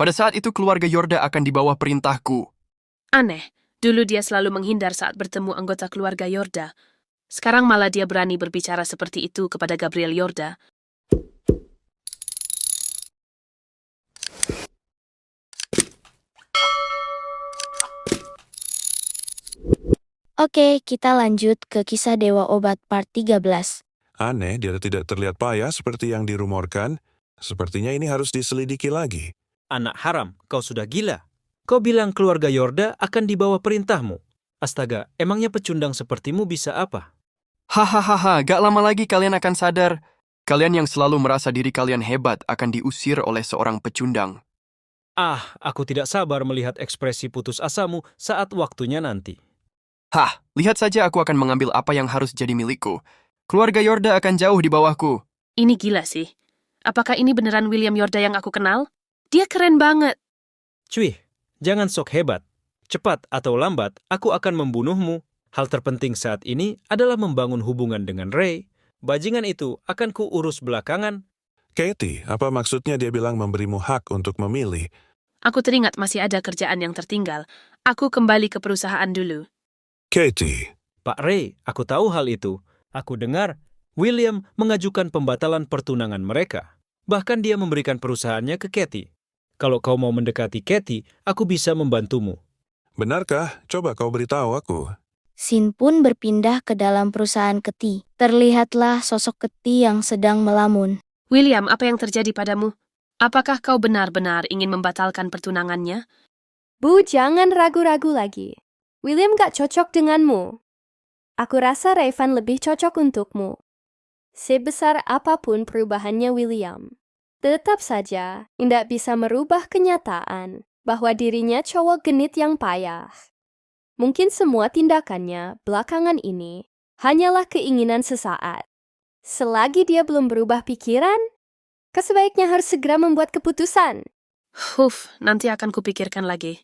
Pada saat itu keluarga Yorda akan di bawah perintahku. Aneh, dulu dia selalu menghindar saat bertemu anggota keluarga Yorda. Sekarang malah dia berani berbicara seperti itu kepada Gabriel Yorda. Oke, kita lanjut ke kisah Dewa Obat part 13. Aneh, dia tidak terlihat payah seperti yang dirumorkan. Sepertinya ini harus diselidiki lagi. Anak haram, kau sudah gila. Kau bilang keluarga Yorda akan di bawah perintahmu. Astaga, emangnya pecundang sepertimu bisa apa? Hahaha, gak lama lagi kalian akan sadar. Kalian yang selalu merasa diri kalian hebat akan diusir oleh seorang pecundang. Ah, aku tidak sabar melihat ekspresi putus asamu saat waktunya nanti. Hah, lihat saja aku akan mengambil apa yang harus jadi milikku. Keluarga Yorda akan jauh di bawahku. Ini gila sih. Apakah ini beneran William Yorda yang aku kenal? Dia keren banget. Cuy, jangan sok hebat. Cepat atau lambat, aku akan membunuhmu. Hal terpenting saat ini adalah membangun hubungan dengan Ray. Bajingan itu akan kuurus belakangan. Katie, apa maksudnya dia bilang memberimu hak untuk memilih? Aku teringat masih ada kerjaan yang tertinggal. Aku kembali ke perusahaan dulu. Katie, Pak Ray, aku tahu hal itu. Aku dengar William mengajukan pembatalan pertunangan mereka. Bahkan dia memberikan perusahaannya ke Katie. Kalau kau mau mendekati Katie, aku bisa membantumu. benarkah? Coba kau beritahu aku. Sin pun berpindah ke dalam perusahaan Keti. Terlihatlah sosok Keti yang sedang melamun. William, apa yang terjadi padamu? Apakah kau benar-benar ingin membatalkan pertunangannya? Bu, jangan ragu-ragu lagi. William gak cocok denganmu. Aku rasa Rayvan lebih cocok untukmu. Sebesar apapun perubahannya William, tetap saja tidak bisa merubah kenyataan bahwa dirinya cowok genit yang payah. Mungkin semua tindakannya belakangan ini hanyalah keinginan sesaat. Selagi dia belum berubah pikiran, kau sebaiknya harus segera membuat keputusan. Nanti akan kupikirkan lagi.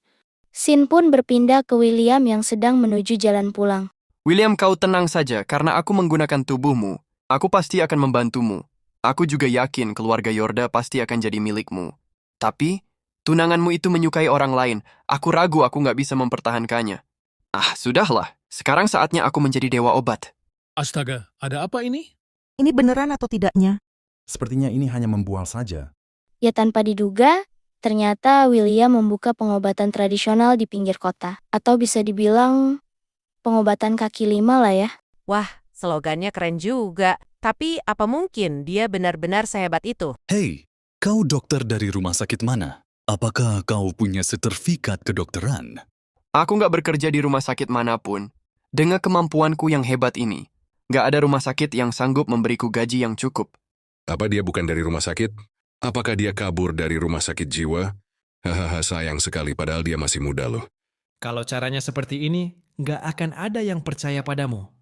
Sin pun berpindah ke William yang sedang menuju jalan pulang. William, kau tenang saja, karena aku menggunakan tubuhmu. Aku pasti akan membantumu. Aku juga yakin keluarga Yorda pasti akan jadi milikmu. Tapi, tunanganmu itu menyukai orang lain. Aku ragu aku nggak bisa mempertahankannya. Ah, sudahlah. Sekarang saatnya aku menjadi dewa obat. Astaga, ada apa ini? Ini beneran atau tidaknya? Sepertinya ini hanya membual saja. Ya tanpa diduga, ternyata William membuka pengobatan tradisional di pinggir kota. Atau bisa dibilang pengobatan kaki lima lah ya. Wah, slogannya keren juga. Tapi apa mungkin dia benar-benar sehebat itu? Hei, kau dokter dari rumah sakit mana? Apakah kau punya sertifikat kedokteran? Aku nggak bekerja di rumah sakit manapun. Dengan kemampuanku yang hebat ini, nggak ada rumah sakit yang sanggup memberiku gaji yang cukup. Apa dia bukan dari rumah sakit? Apakah dia kabur dari rumah sakit jiwa? Hahaha, sayang sekali padahal dia masih muda loh. Kalau caranya seperti ini, nggak akan ada yang percaya padamu.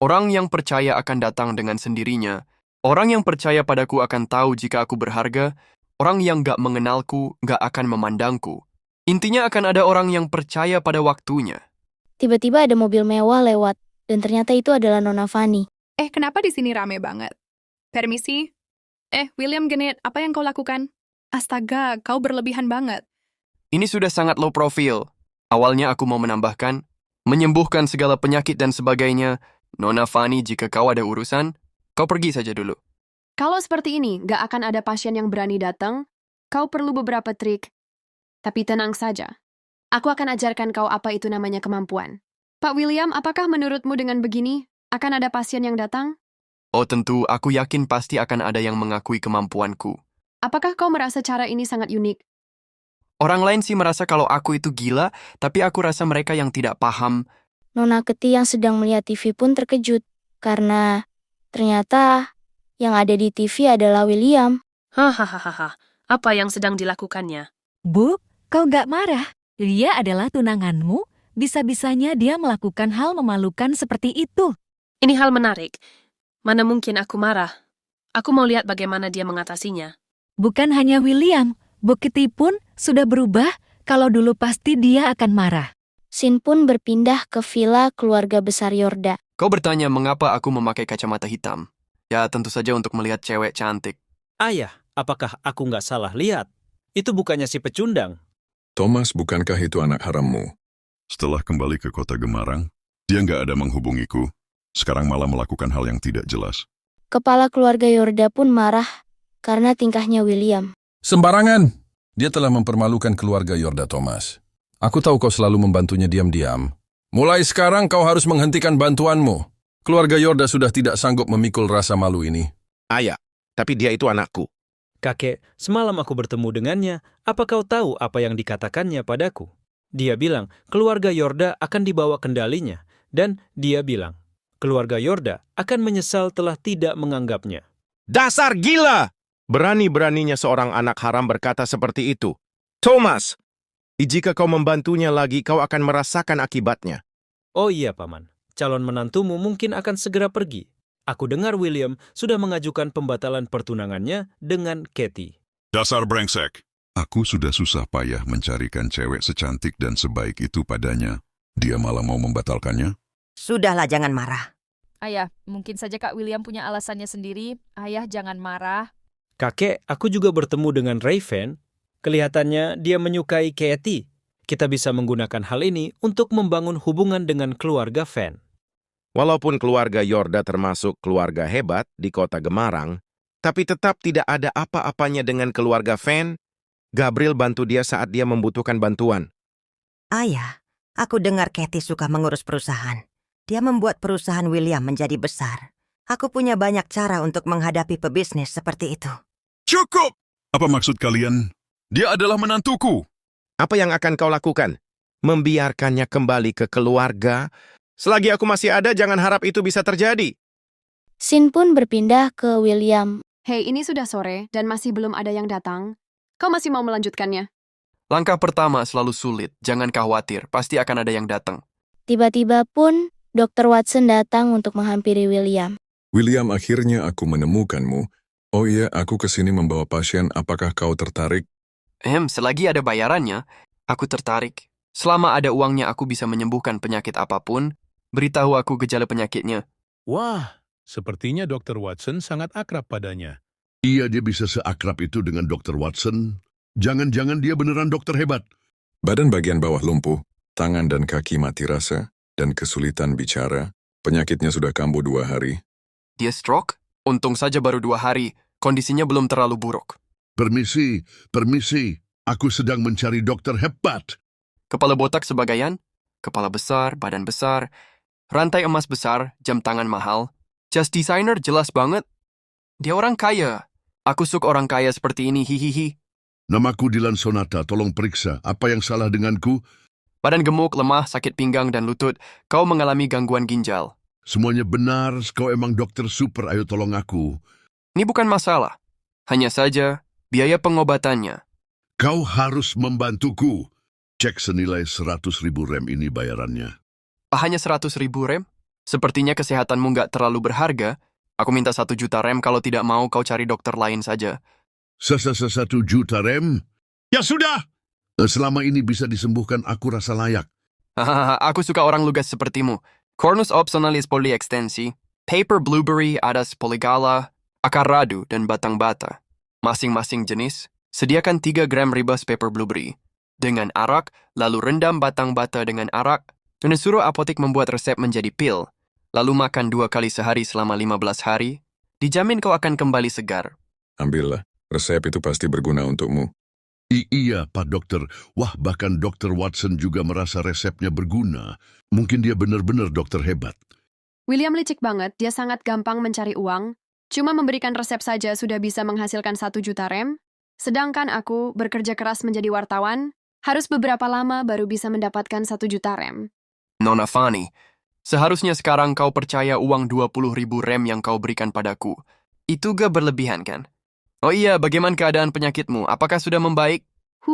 Orang yang percaya akan datang dengan sendirinya. Orang yang percaya padaku akan tahu jika aku berharga. Orang yang nggak mengenalku nggak akan memandangku. Intinya akan ada orang yang percaya pada waktunya. Tiba-tiba ada mobil mewah lewat, dan ternyata itu adalah Nona Fanny. Kenapa di sini rame banget? Permisi? William Genit, apa yang kau lakukan? Astaga, kau berlebihan banget. Ini sudah sangat low profile. Awalnya aku mau menambahkan, menyembuhkan segala penyakit dan sebagainya. Nona Fanny, jika kau ada urusan, kau pergi saja dulu. Kalau seperti ini, gak akan ada pasien yang berani datang. Kau perlu beberapa trik. Tapi tenang saja. Aku akan ajarkan kau apa itu namanya kemampuan. Pak William, apakah menurutmu dengan begini, akan ada pasien yang datang? Oh tentu, aku yakin pasti akan ada yang mengakui kemampuanku. Apakah kau merasa cara ini sangat unik? Orang lain sih merasa kalau aku itu gila, tapi aku rasa mereka yang tidak paham. Nona Keti yang sedang melihat TV pun terkejut, karena ternyata yang ada di TV adalah William. Hahaha, apa yang sedang dilakukannya? Bu, kau gak marah? Dia adalah tunanganmu, bisa-bisanya dia melakukan hal memalukan seperti itu. Ini hal menarik. Mana mungkin aku marah? Aku mau lihat bagaimana dia mengatasinya. Bukan hanya William, Bu Kitty pun sudah berubah, kalau dulu pasti dia akan marah. Sin pun berpindah ke villa keluarga besar Yorda. Kau bertanya mengapa aku memakai kacamata hitam. Ya tentu saja untuk melihat cewek cantik. Ayah, apakah aku nggak salah lihat? Itu bukannya si pecundang. Thomas, bukankah itu anak harammu? Setelah kembali ke kota Gemarang, dia nggak ada menghubungiku. Sekarang malah melakukan hal yang tidak jelas. Kepala keluarga Yorda pun marah karena tingkahnya William. Sembarangan! Dia telah mempermalukan keluarga Yorda, Thomas. Aku tahu kau selalu membantunya diam-diam. Mulai sekarang kau harus menghentikan bantuanmu. Keluarga Yorda sudah tidak sanggup memikul rasa malu ini. Ayah, tapi dia itu anakku. Kakek, semalam aku bertemu dengannya. Apa kau tahu apa yang dikatakannya padaku? Dia bilang, keluarga Yorda akan dibawa kendalinya. Dan dia bilang, keluarga Yorda akan menyesal telah tidak menganggapnya. Dasar gila! Berani-beraninya seorang anak haram berkata seperti itu. Thomas, jika kau membantunya lagi, kau akan merasakan akibatnya. Oh iya, Paman. Calon menantumu mungkin akan segera pergi. Aku dengar William sudah mengajukan pembatalan pertunangannya dengan Katie. Dasar brengsek. Aku sudah susah payah mencarikan cewek secantik dan sebaik itu padanya. Dia malah mau membatalkannya? Sudahlah, jangan marah. Ayah, mungkin saja Kak William punya alasannya sendiri. Ayah, jangan marah. Kakek, aku juga bertemu dengan Raven. Kelihatannya dia menyukai Katie. Kita bisa menggunakan hal ini untuk membangun hubungan dengan keluarga Van. Walaupun keluarga Yorda termasuk keluarga hebat di kota Gemarang, tapi tetap tidak ada apa-apanya dengan keluarga Van. Gabriel bantu dia saat dia membutuhkan bantuan. Ayah, aku dengar Katie suka mengurus perusahaan. Dia membuat perusahaan William menjadi besar. Aku punya banyak cara untuk menghadapi pebisnis seperti itu. Cukup! Apa maksud kalian? Dia adalah menantuku. Apa yang akan kau lakukan? Membiarkannya kembali ke keluarga? Selagi aku masih ada, jangan harap itu bisa terjadi. Sin pun berpindah ke William. Hei, ini sudah sore dan masih belum ada yang datang. Kau masih mau melanjutkannya? Langkah pertama selalu sulit. Jangan khawatir, pasti akan ada yang datang. Tiba-tiba pun, Dr. Watson datang untuk menghampiri William. William, akhirnya aku menemukanmu. Oh iya, aku kesini membawa pasien. Apakah kau tertarik? Selagi ada bayarannya, aku tertarik. Selama ada uangnya, aku bisa menyembuhkan penyakit apapun. Beritahu aku gejala penyakitnya. Wah, sepertinya Dr. Watson sangat akrab padanya. Iya, dia bisa seakrab itu dengan Dr. Watson. Jangan-jangan dia beneran dokter hebat. Badan bagian bawah lumpuh, tangan dan kaki mati rasa, dan kesulitan bicara. Penyakitnya sudah kambuh 2 hari. Dia stroke? Untung saja baru 2 hari. Kondisinya belum terlalu buruk. Permisi. Aku sedang mencari dokter hebat. Kepala botak sebagaian, kepala besar, badan besar, rantai emas besar, jam tangan mahal. Just designer jelas banget. Dia orang kaya. Aku suka orang kaya seperti ini, hihihi. Namaku Dylan Sonata, tolong periksa. Apa yang salah denganku? Badan gemuk, lemah, sakit pinggang dan lutut. Kau mengalami gangguan ginjal. Semuanya benar, kau emang dokter super, ayo tolong aku. Ini bukan masalah. Hanya saja, biaya pengobatannya. Kau harus membantuku. Cek senilai 100.000 rem ini bayarannya. Hanya 100.000 rem? Sepertinya kesehatanmu nggak terlalu berharga. Aku minta 1 juta rem, kalau tidak mau kau cari dokter lain saja. 1 juta rem? Ya sudah! Selama ini bisa disembuhkan, aku rasa layak. Hahaha, aku suka orang lugas sepertimu. Cornus optionalis polyextensi, paper blueberry adas polygala, akar radu, dan batang bata. Masing-masing jenis, sediakan 3 gram ribas paper blueberry. Dengan arak, lalu rendam batang bata dengan arak, dan suruh apotek membuat resep menjadi pil. Lalu makan 2 kali sehari selama 15 hari. Dijamin kau akan kembali segar. Ambillah, resep itu pasti berguna untukmu. Iya, Pak Dokter. Wah, bahkan Dr. Watson juga merasa resepnya berguna. Mungkin dia benar-benar dokter hebat. William licik banget, dia sangat gampang mencari uang. Cuma memberikan resep saja sudah bisa menghasilkan 1 juta rem. Sedangkan aku bekerja keras menjadi wartawan, harus beberapa lama baru bisa mendapatkan 1 juta rem. Nona Fanny, seharusnya sekarang kau percaya uang 20.000 rem yang kau berikan padaku. Itu gak berlebihan kan? Oh iya, bagaimana keadaan penyakitmu? Apakah sudah membaik?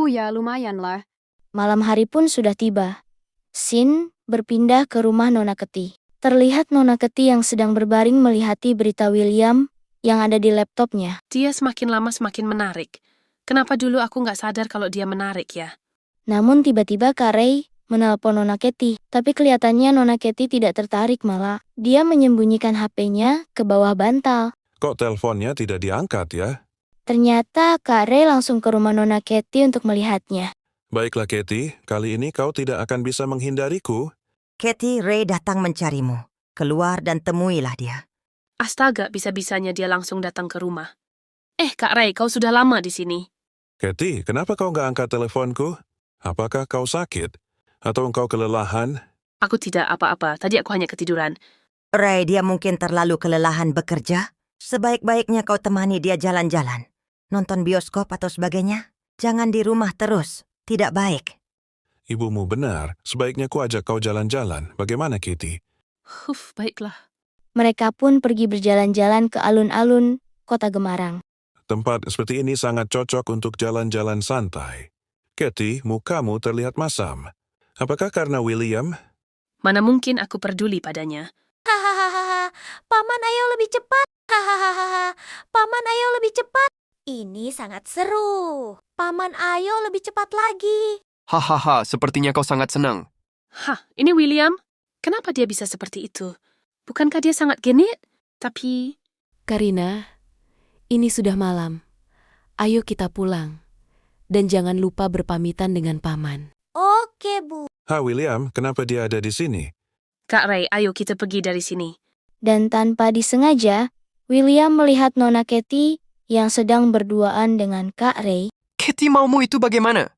Ya, lumayan lah. Malam hari pun sudah tiba. Sin berpindah ke rumah Nona Keti. Terlihat Nona Keti yang sedang berbaring melihati berita William yang ada di laptopnya. Dia semakin lama semakin menarik. Kenapa dulu aku nggak sadar kalau dia menarik ya? Namun tiba-tiba Kak Ray menelpon Nona Keti. Tapi kelihatannya Nona Keti tidak tertarik malah. Dia menyembunyikan HP-nya ke bawah bantal. Kok teleponnya tidak diangkat ya? Ternyata Kak Ray langsung ke rumah Nona Katie untuk melihatnya. Baiklah, Katie. Kali ini kau tidak akan bisa menghindariku. Katie, Ray datang mencarimu. Keluar dan temuilah dia. Astaga, bisa-bisanya dia langsung datang ke rumah. Kak Ray, kau sudah lama di sini. Katie, kenapa kau nggak angkat teleponku? Apakah kau sakit? Atau engkau kelelahan? Aku tidak apa-apa, tadi aku hanya ketiduran. Ray, dia mungkin terlalu kelelahan bekerja. Sebaik-baiknya kau temani dia jalan-jalan. Nonton bioskop atau sebagainya. Jangan di rumah terus. Tidak baik. Ibumu benar. Sebaiknya ku ajak kau jalan-jalan. Bagaimana, Katie? Baiklah. Mereka pun pergi berjalan-jalan ke alun-alun kota Gemarang. Tempat seperti ini sangat cocok untuk jalan-jalan santai. Katie, mukamu terlihat masam. Apakah karena William? Mana mungkin aku peduli padanya. Hahaha, Paman ayo lebih cepat. Hahaha, Paman ayo lebih cepat. Ini sangat seru. Paman ayo lebih cepat lagi. Hahaha, sepertinya kau sangat senang. Ini William? Kenapa dia bisa seperti itu? Bukankah dia sangat genit? Tapi... Karina, ini sudah malam. Ayo kita pulang. Dan jangan lupa berpamitan dengan Paman. Oke, Bu. William, kenapa dia ada di sini? Kak Ray, ayo kita pergi dari sini. Dan tanpa disengaja, William melihat Nona Katie yang sedang berduaan dengan Kak Ray. Katie, maumu itu bagaimana?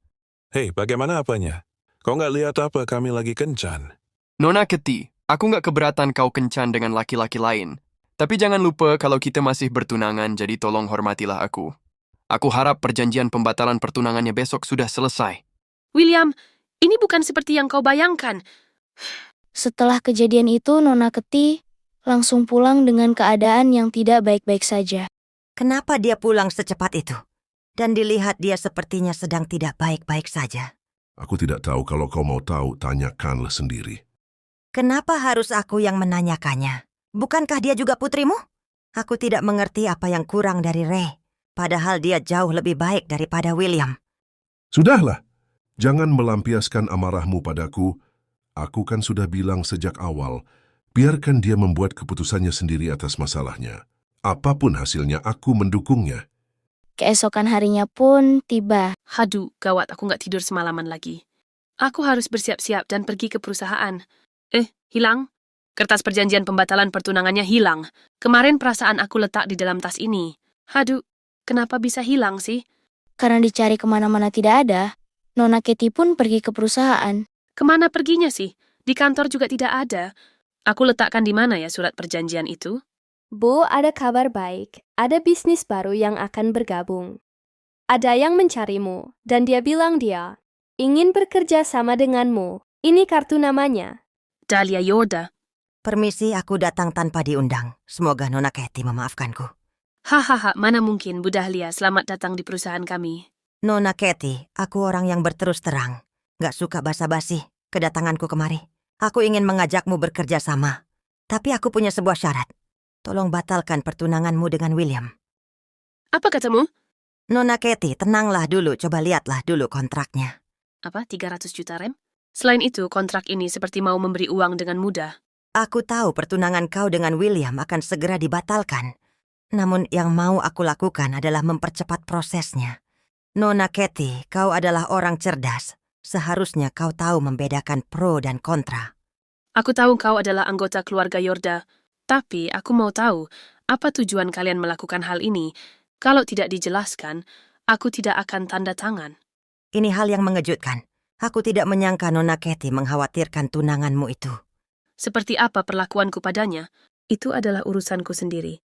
Hei, bagaimana apanya? Kau nggak lihat apa kami lagi kencan? Nona Katie, aku nggak keberatan kau kencan dengan laki-laki lain. Tapi jangan lupa kalau kita masih bertunangan, jadi tolong hormatilah aku. Aku harap perjanjian pembatalan pertunangannya besok sudah selesai. William, ini bukan seperti yang kau bayangkan. Setelah kejadian itu, Nona Katie langsung pulang dengan keadaan yang tidak baik-baik saja. Kenapa dia pulang secepat itu? Dan dilihat dia sepertinya sedang tidak baik-baik saja. Aku tidak tahu. Kalau kau mau tahu, tanyakanlah sendiri. Kenapa harus aku yang menanyakannya? Bukankah dia juga putrimu? Aku tidak mengerti apa yang kurang dari Ray. Padahal dia jauh lebih baik daripada William. Sudahlah. Jangan melampiaskan amarahmu padaku. Aku kan sudah bilang sejak awal, biarkan dia membuat keputusannya sendiri atas masalahnya. Apapun hasilnya, aku mendukungnya. Keesokan harinya pun tiba. Haduh, gawat, aku nggak tidur semalaman lagi. Aku harus bersiap-siap dan pergi ke perusahaan. Hilang? Kertas perjanjian pembatalan pertunangannya hilang. Kemarin perasaan aku letak di dalam tas ini. Haduh, kenapa bisa hilang sih? Karena dicari kemana-mana tidak ada, Nona Katie pun pergi ke perusahaan. Kemana perginya sih? Di kantor juga tidak ada. Aku letakkan di mana ya surat perjanjian itu? Bu, ada kabar baik. Ada bisnis baru yang akan bergabung. Ada yang mencarimu, dan dia bilang dia ingin bekerja sama denganmu. Ini kartu namanya. Dahlia Yorda. Permisi, aku datang tanpa diundang. Semoga Nona Katie memaafkanku. Hahaha, mana mungkin, Bu Dahlia, selamat datang di perusahaan kami. Nona Katie, aku orang yang berterus terang. Gak suka basa-basi kedatanganku kemari. Aku ingin mengajakmu bekerja sama. Tapi aku punya sebuah syarat. Tolong batalkan pertunanganmu dengan William. Apa katamu? Nona Katie, tenanglah dulu. Coba lihatlah dulu kontraknya. Apa, 300 juta rem? Selain itu, kontrak ini seperti mau memberi uang dengan mudah. Aku tahu pertunangan kau dengan William akan segera dibatalkan. Namun yang mau aku lakukan adalah mempercepat prosesnya. Nona Katie, kau adalah orang cerdas. Seharusnya kau tahu membedakan pro dan kontra. Aku tahu kau adalah anggota keluarga Yorda. Tapi aku mau tahu, apa tujuan kalian melakukan hal ini? Kalau tidak dijelaskan, aku tidak akan tanda tangan. Ini hal yang mengejutkan. Aku tidak menyangka Nona Katie mengkhawatirkan tunanganmu itu. Seperti apa perlakuanku padanya? Itu adalah urusanku sendiri.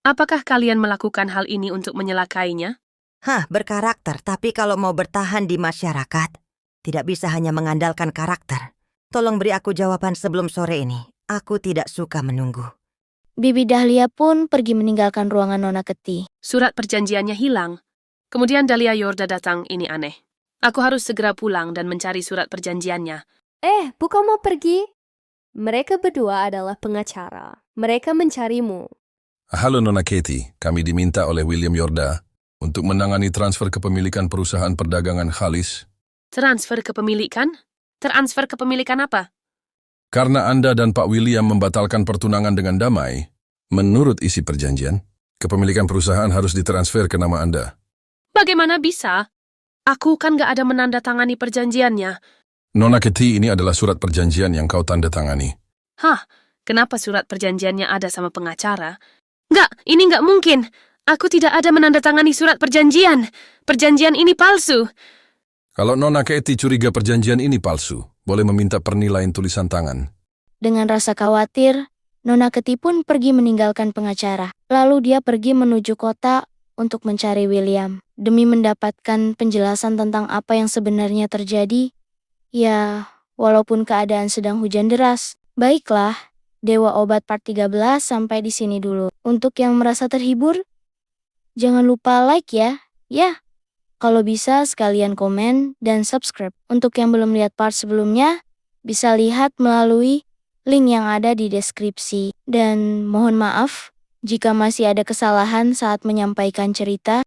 Apakah kalian melakukan hal ini untuk menyelakainya? Berkarakter, tapi kalau mau bertahan di masyarakat, tidak bisa hanya mengandalkan karakter. Tolong beri aku jawaban sebelum sore ini. Aku tidak suka menunggu. Bibi Dahlia pun pergi meninggalkan ruangan Nona Katie. Surat perjanjiannya hilang. Kemudian Dahlia Yorda datang, ini aneh. Aku harus segera pulang dan mencari surat perjanjiannya. Bukan mau pergi? Mereka berdua adalah pengacara. Mereka mencarimu. Halo Nona Katie, kami diminta oleh William Yorda untuk menangani transfer kepemilikan perusahaan perdagangan Khalis. Transfer kepemilikan? Transfer kepemilikan apa? Karena Anda dan Pak William membatalkan pertunangan dengan damai, menurut isi perjanjian, Kepemilikan perusahaan harus ditransfer ke nama Anda. Bagaimana bisa? Aku kan gak ada menandatangani perjanjiannya. Nona Katie, ini adalah surat perjanjian yang kau tanda tangani. Hah, kenapa surat perjanjiannya ada sama pengacara? Nggak, ini nggak mungkin. Aku tidak ada menandatangani surat perjanjian. Perjanjian ini palsu. Kalau Nona Katie curiga perjanjian ini palsu, boleh meminta pernilaian tulisan tangan. Dengan rasa khawatir, Nona Katie pun pergi meninggalkan pengacara. Lalu dia pergi menuju kota untuk mencari William. Demi mendapatkan penjelasan tentang apa yang sebenarnya terjadi. Ya, walaupun keadaan sedang hujan deras. Baiklah, Dewa Obat Part 13 sampai di sini dulu. Untuk yang merasa terhibur, jangan lupa like ya. Ya, kalau bisa sekalian komen dan subscribe. Untuk yang belum lihat part sebelumnya, bisa lihat melalui link yang ada di deskripsi. Dan mohon maaf jika masih ada kesalahan saat menyampaikan cerita.